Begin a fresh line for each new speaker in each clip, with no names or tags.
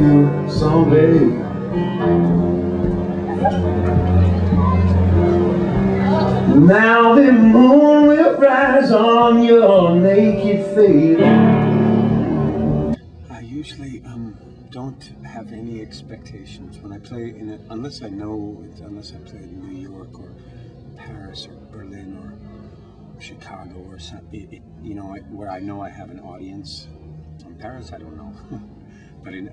you someday. Now the moon will rise on your naked face.
I usually don't have any expectations when I play in it, unless I play in New York or Paris or Berlin or Chicago or something, where I know I have an audience. In Paris, I don't know, but in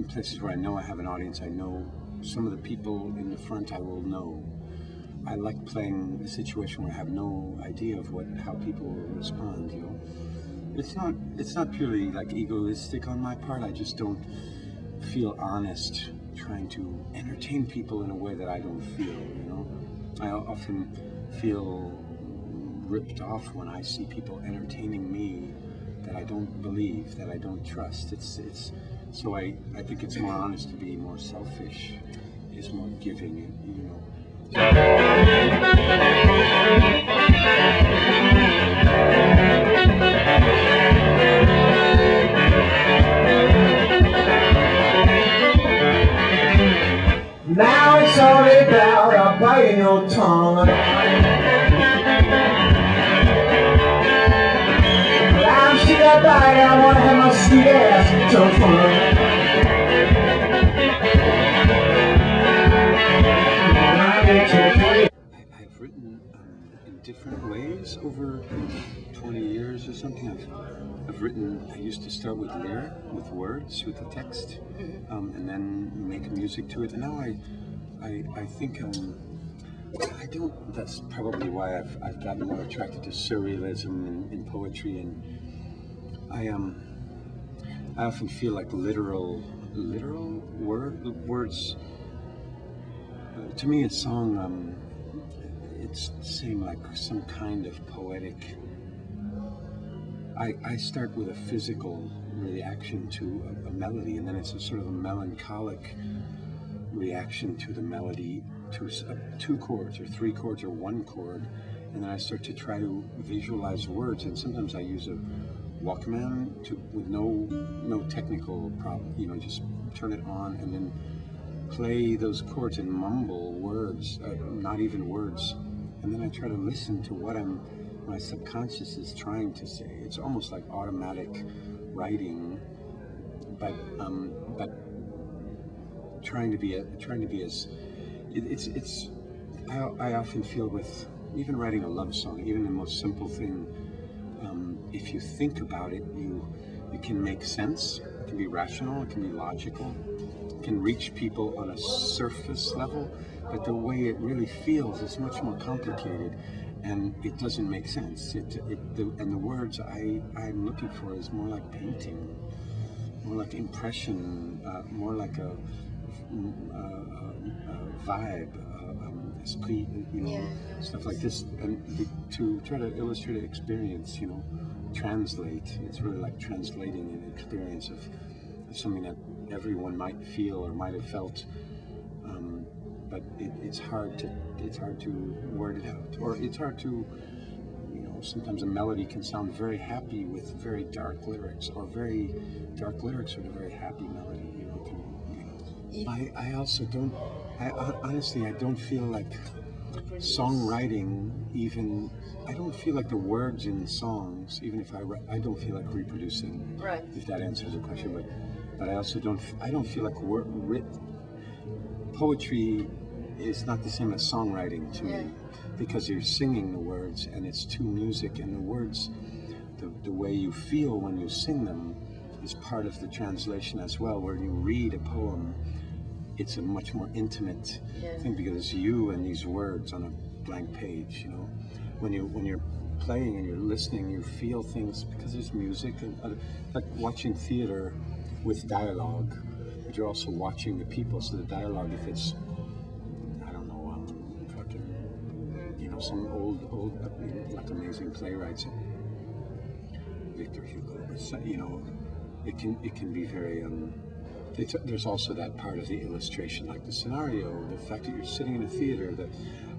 places where I know I have an audience, I know some of the people in the front I will know. I like playing a situation where I have no idea of how people will respond. It's not purely like egoistic on my part. I just don't feel honest trying to entertain people in a way that I don't feel. I often feel ripped off when I see people entertaining me that I don't believe, that I don't trust. So I think it's more honest to be more selfish, is more giving,
Now it's all about biting your tongue. I'm still that bite, I wanna have my sweet ass some fun.
I've written in different ways over 20 years or something. I've written, I used to start with words, with the text, and then make music to it. And now I think I don't. That's probably why I've gotten more attracted to surrealism in poetry, and I often feel like literal words. To me, a song, it's the same, like some kind of poetic. I start with a physical reaction to a melody, and then it's a sort of a melancholic reaction to the melody, to two chords or three chords or one chord, and then I start to try to visualize words. And sometimes I use a Walkman with no technical problem, just turn it on and then play those chords and mumble words, not even words, and then I try to listen to what my subconscious is trying to say. It's almost like automatic writing, but trying to be as I often feel with even writing a love song, even the most simple thing, if you think about it, it can make sense, it can be rational, it can be logical, it can reach people on a surface level, but the way it really feels is much more complicated, and it doesn't make sense. And the words I'm looking for is more like painting, more like impression, more like a vibe, esprit, stuff like this, and to try to illustrate an experience, translate. It's really like translating an experience of something that everyone might feel or might have felt, but it's hard to word it out, or it's hard to. Sometimes a melody can sound very happy with very dark lyrics, or very dark lyrics with a very happy melody. I also don't. Honestly, I don't feel like songwriting. Even I don't feel like the words in songs. Even if I don't feel like reproducing.
Right.
If that answers the question, but I also don't. I don't feel like poetry is not the same as songwriting to me, because you're singing the words and it's to music, and the words, the way you feel when you sing them is part of the translation as well. Where you read a poem, it's a much more intimate thing, because it's you and these words on a blank page. When you're playing and you're listening, you feel things because there's music, and like watching theater with dialogue, but you're also watching the people. So the dialogue, if it's some old like amazing playwrights, Victor Hugo, it can be very there's also that part of the illustration, like the scenario, the fact that you're sitting in a theater, that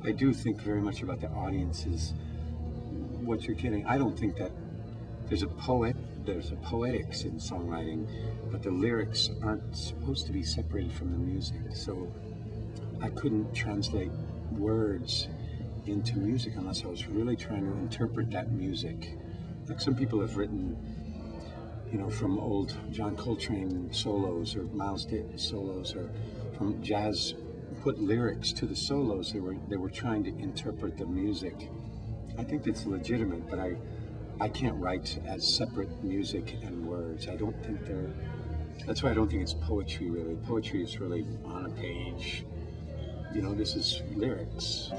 I do think very much about the audiences, what you're getting. I don't think that there's a poet there's a poetics in songwriting, but the lyrics aren't supposed to be separated from the music. So I couldn't translate words into music unless I was really trying to interpret that music. Like some people have written, you know, from old John Coltrane solos or Miles Davis solos, or from jazz, put lyrics to the solos. They were trying to interpret the music. I think that's legitimate, but I can't write as separate music and words. I don't think they're. That's why I don't think it's poetry really. Poetry is really on a page. You know, this is lyrics.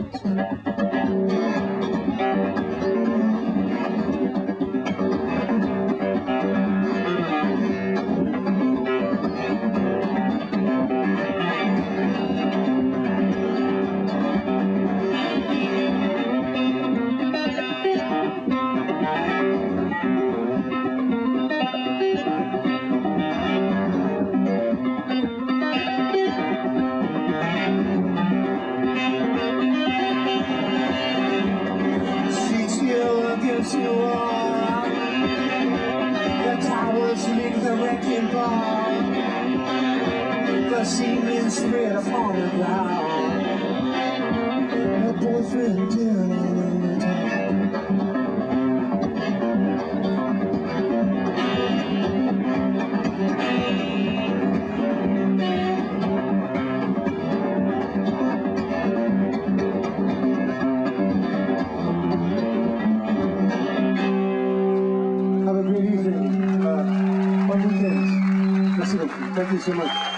The towers make the wrecking ball. The cement spread upon the ground. Her boyfriend down on the top. Have a great evening. Fun weekend. Listen, thank you so much.